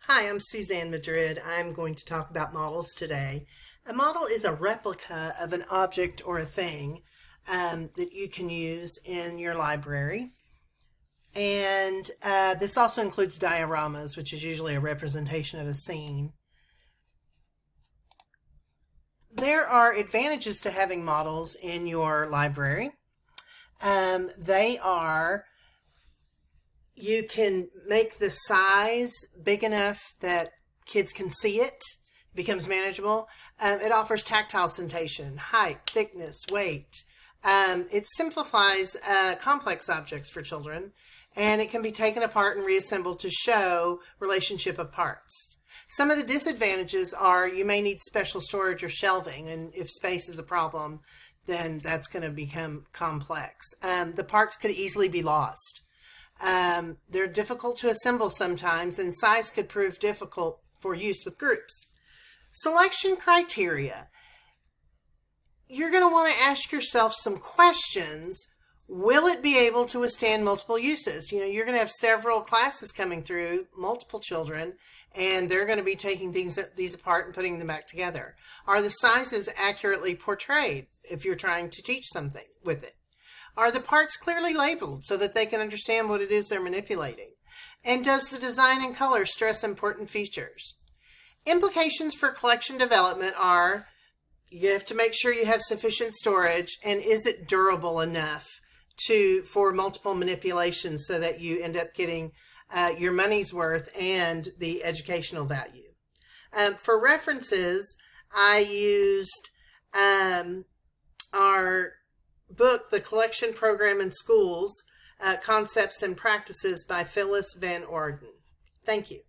Hi, I'm Suzanne Madrid. I'm going to talk about models today. A model is a replica of an object or a thing that you can use in your library. And this also includes dioramas, which is usually a representation of a scene. There are advantages to having models in your library. They are You can make the size big enough that kids can see it. It becomes manageable. It offers tactile sensation, height, thickness, weight. It simplifies complex objects for children, and it can be taken apart and reassembled to show relationship of parts. Some of the disadvantages are you may need special storage or shelving, and if space is a problem, then that's going to become complex. The parts could easily be lost. They're difficult to assemble sometimes, and size could prove difficult for use with groups. Selection criteria. You're going to want to ask yourself some questions. Will it be able to withstand multiple uses? You're going to have several classes coming through, multiple children, and they're going to be taking these apart and putting them back together. Are the sizes accurately portrayed if you're trying to teach something with it? Are the parts clearly labeled so that they can understand what it is they're manipulating? And does the design and color stress important features? Implications for collection development are you have to make sure you have sufficient storage, and is it durable enough for multiple manipulations so that you end up getting your money's worth and the educational value. For references, I used our book, The Collection Program in Schools, Concepts and Practices by Phyllis Van Orden. Thank you.